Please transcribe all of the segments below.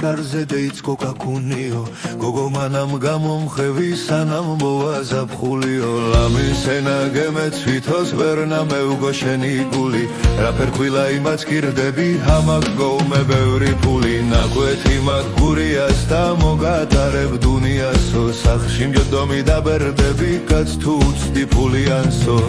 კარზე დაიწყო კაკუნიო გოგო მანამ გამომხევი სანამ მოვა ზაფხულიო ლამის ენა გემეცვითოს ვერნა მეუგო შენი გული რაფერ ქვილა იმაც გირდები ჰამაკ გოუმე ბევრი ფული ნაკვეთი მაგ გურიას და მოგატარებ დუნიასო სახში მჯდომი დაბერდები კაც თუ უცდი ფულიანსო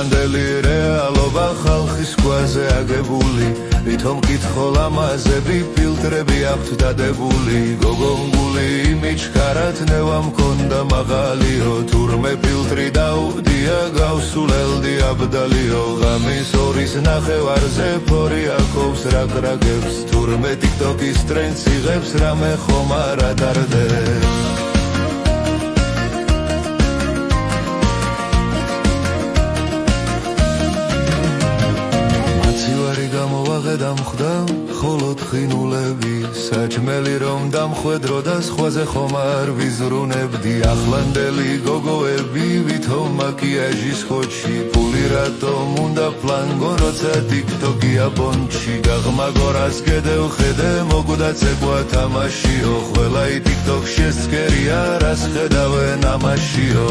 ახლანდელი რეალობა ხალხის გვაზე აგებული ვითომ კითხო ლამაზები ფილტრები აქვთ დადებული გოგონგული იმიჩქარად ნევა მქონდა მაღალიო თურმე ფილტრი დაუდია გავსულელდი აბდალიო ღამის ორის ნახევარზე ფორი აკობს რაგრაგებს თურმე ტიკტოკის ტრენდს იღებს რამე ხომ არ ადარდებს დამხვდა ხოლო თხინულები საჭმელი რომ დამხვედრო და სხვაზე ხომ არ ვიზრუნებდი ახლანდელი გოგოები ვითომ მაკიაჟის ხოჩი ფული რატომ უნდა პლანგო როცა ტიკტოკია ბონჩი გაღმაგორას გედევხედე მოგვდა ცეკვა თამაშიო ყველა ტიკტოკ შესწკერია რას ხედავენ ამაშიო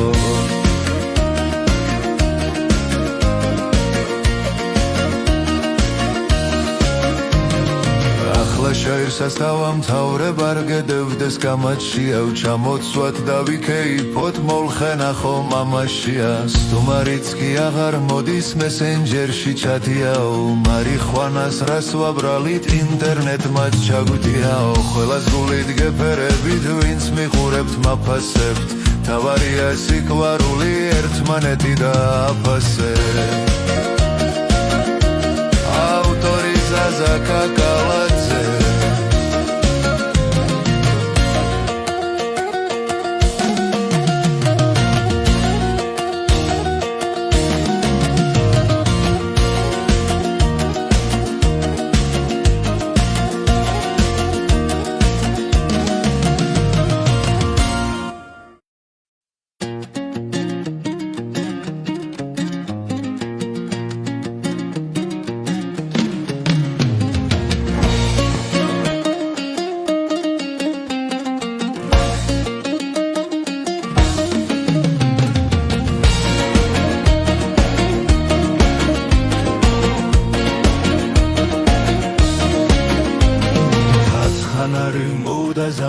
შაირსას დავამთავრებ არ გედევდეს გამაჩიავ ჩამოცვათ და ვიქეიფოთ მოლხენა ხომ ამაშია სტუმარიც კი აღარ მოდის მესენჯერში ჩათიაო მარიხვანას რას ვაბრალით ინტერნეტმაც ჩაგვდიაო ყველას გულით გეფერებით ვინც მიყურებთ მაფასებთ თავარია სიყვარული ერთმანეთი და აფასებთ ავტორი ზაზა კაკალაძე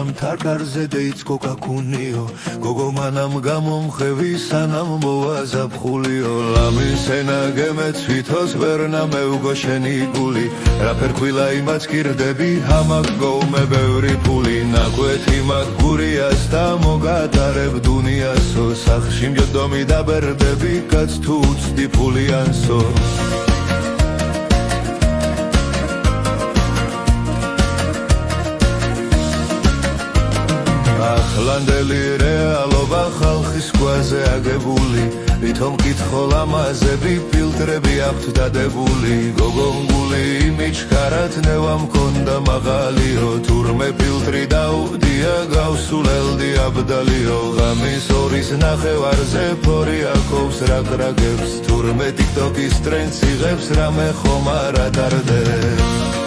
ზამთარ კარზე დაიწყო კაკუნიო გოგო მანამ გამომხევი სანამ მოვა ზაფხულიო ლამის ენა გემეცვითოს ვერნა მეუგო შენი გული რაფერ ქვილა იმაც გირდები ჰამაკ გოუმე ბევრი ფული ნაკვეთი მაგ გურიას და მოგატარებ დუნიასო სახში მჯდომი დაბერდები კაც თუ უცდი ფულიანსო ახლანდელი რეალობა ხალხის გვაზე აგებული ვითომ კითხო ლამაზები ფილტრები აქვთ დადებული გოგონგული იმიჩქარად ნევა მქონდა მაღალიო თურმე ფილტრი დაუდია გავსულელდი აბდალიო ღამის ორის ნახევარზე ფორი აკობს რაგრაგებს თურმე ტიკტოკის ტრენდს იღებს რამე ხომ არ ადარდებს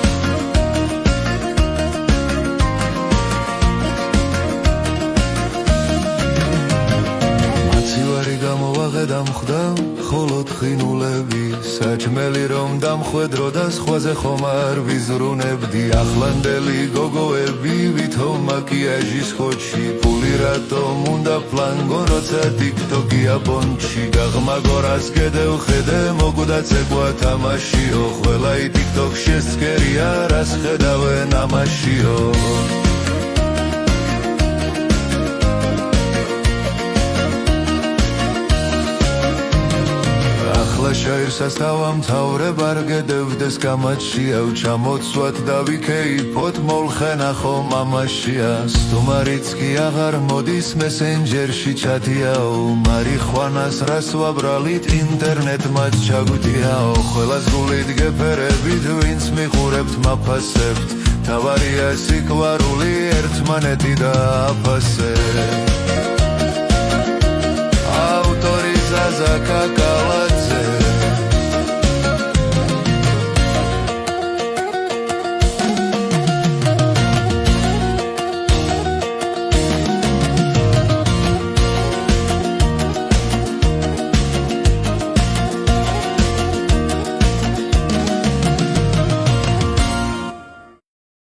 დამხვდა ხოლო თხინულები საჭმელი რომ დამხვედრო და სხვაზე ხომ არ ვიზრუნებდი ახლანდელი გოგოები ვითომ მაკიაჟის ხოჩი ფული რატომ უნდა პლანგო როცა ტიკტოკია ბონჩი გაღმაგორას გედევხედე მოგვდა ცეკვა თამაშიო ყველა ტიკტოკ შესწკერია რას ხედავენ ამაშიო შაირსას დავამთავრებ არ გედევდეს გამაჩიავ ჩამოცვათ და ვიქეიფოთ მოლხენა ხომ ამაშია სტუმარიც კი აღარ მოდის მესენჯერში ჩათიაო მარიხვანას რას ვაბრალით ინტერნეტმაც ჩაგვდიაო ყველას გულით გეფერებით ვინც მიყურებთ მაფასებთ თავარია სიყვარული ერთმანეთი და აფასებთ